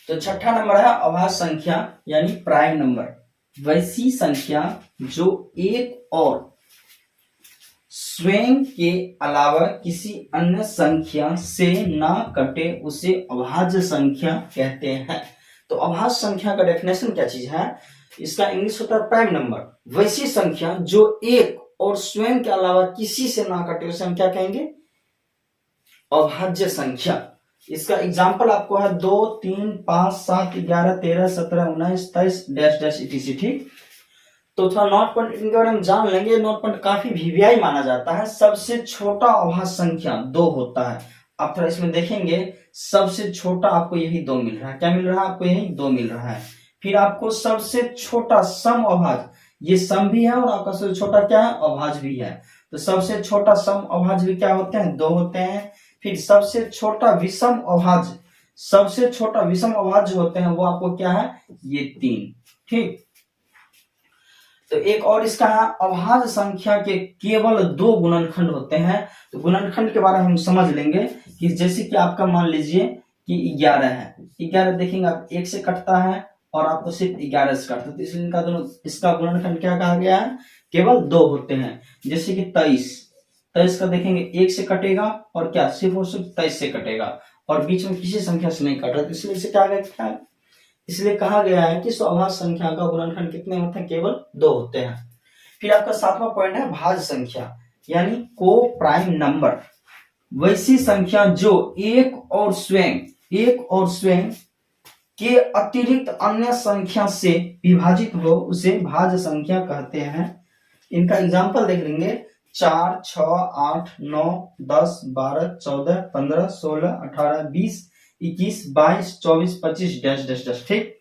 तो छठा नंबर है अभाज्य संख्या यानी प्राइम नंबर, वैसी संख्या जो एक और स्वयं के अलावा किसी अन्य संख्या से ना कटे उसे अभाज्य संख्या कहते हैं। तो अभाज्य संख्या का डेफिनेशन क्या चीज है, इसका इंग्लिश होता है प्राइम नंबर, वैसी संख्या जो एक और स्वयं के अलावा किसी से ना कटे उसे हम क्या कहेंगे, अभाज्य संख्या। इसका एग्जाम्पल आपको है 2, 3, 5, 7, 11, 13, 17, 19, 23 डैश डैश इटीसी। ठीक, तो थोड़ा नोट पॉइंट इनके बारे में जान लेंगे। नोट पॉइंट काफी वीवीआई माना जाता है। सबसे छोटा अभाज्य संख्या 2 होता है। आप थोड़ा इसमें देखेंगे, सबसे छोटा आपको यही 2 मिल रहा है। क्या मिल रहा है आपको, यही 2 मिल रहा है। फिर आपको सबसे छोटा सम अभाज्य, ये सम भी है और आपका सबसे छोटा क्या है, अभाज्य भी है। तो सबसे छोटा सम अभाज्य भी क्या होते हैं, 2 होते हैं। फिर सबसे छोटा विषम अभाज्य, सबसे छोटा विषम अभाज्य होते हैं वो आपको क्या है, ये 3। ठीक, तो एक और इसका है अभाज्य संख्या के केवल 2 गुणनखंड होते हैं। तो गुणनखंड के बारे में हम समझ लेंगे कि जैसे कि आपका मान लीजिए कि 11 है, 11 देखेंगे आप 1 से कटता है और आपको सिर्फ 11 से काटता है, तो इसलिए इनका दोनों, इसका गुणनखंड क्या कहा गया है, केवल 2 होते हैं। जैसे कि 23 का देखेंगे 1 से कटेगा और क्या, सिर्फ और सिर्फ 23 से कटेगा और बीच में किसी संख्या से नहीं कट रहा, तो इसलिए इसे क्या गया, इसलिए कहा गया है कि अभाज्य संख्या का गुणनखंड कितने होते हैं, केवल 2 होते हैं। फिर आपका 7वां पॉइंट है भाज्य संख्या यानी को प्राइम नंबर, वैसी संख्या जो एक और स्वयं के अतिरिक्त अन्य संख्या से विभाजित हो उसे भाज्य संख्या कहते हैं। इनका एग्जाम्पल देख लेंगे, 4, 6, 8, 9, 10, 12, 14, 15, 16, 18, 20, 21, 22, 24, 25 डैश डैश डैश। ठीक,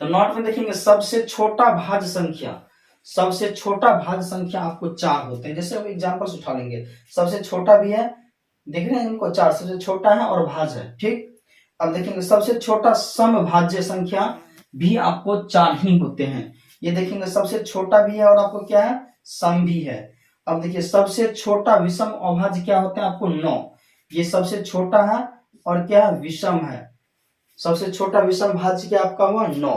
तो नोट में देखेंगे सबसे छोटा भाज्य संख्या, सबसे छोटा भाज्य संख्या आपको 4 होते हैं। जैसे हम एग्जांपल्स उठा लेंगे, सबसे छोटा भी है, देख रहे हैं इनको, 4 सबसे छोटा है और भाज्य है। ठीक, अब देखेंगे सबसे छोटा समभाज्य संख्या भी आपको 4 ही होते हैं। ये देखेंगे सबसे छोटा भी है और आपको क्या है, सम भी है। अब देखिए सबसे छोटा विषम अभाज्य क्या होते हैं, आपको 9, ये सबसे छोटा है और क्या है, विषम है। सबसे छोटा विषम भाज्य क्या आपका हुआ, 9।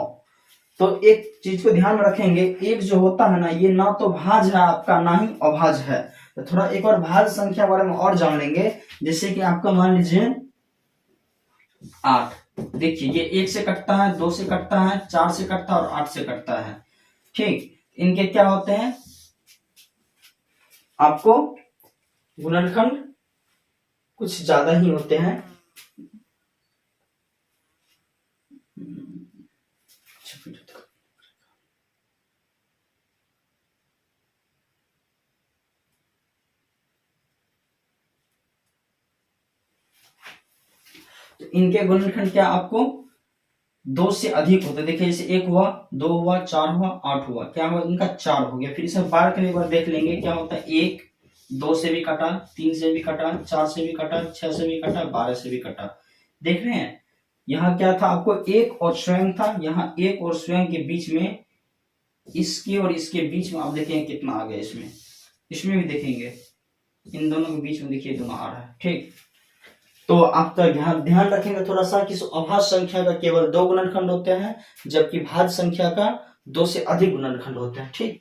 तो एक चीज को ध्यान में रखेंगे, एक जो होता है ना, ये ना तो भाज्य है आपका, ना ही अभाज्य है। तो थोड़ा एक और भाज्य संख्या बारे में और जान लेंगे। जैसे कि आपका मान लीजिए 8, देखिए ये 1 से कटता है, 2 से कटता है, 4 से कटता है और 8 से कटता है। ठीक, इनके क्या होते हैं, आपको गुणनखंड कुछ ज्यादा ही होते हैं। तो इनके गुणनखंड क्या आपको 2 से अधिक होते हैं। देखिए जैसे 1 हुआ, 2 हुआ, 4 हुआ, 8 हुआ, क्या हुआ, इनका 4 हो गया। फिर इसे बार के एक बार देख लेंगे, क्या होता है, 1, 2 से भी कटा, 3 से भी कटा, 4 से भी कटा, 6 से भी कटा, 12 से भी कटा। देख रहे हैं, यहाँ क्या था, आपको 1 और स्वयं था, यहाँ 1 और स्वयं के बीच में, इसके और इसके बीच में आप देखेंगे कितना आ गया, इसमें भी देखेंगे, इन दोनों के बीच में देखिए दोनों आ रहा है। ठीक, तो आपका ध्यान रखेंगे थोड़ा सा कि अभाज्य संख्या का केवल 2 गुणनखंड होते हैं, जबकि भाज्य संख्या का 2 से अधिक गुणनखंड होते हैं। ठीक।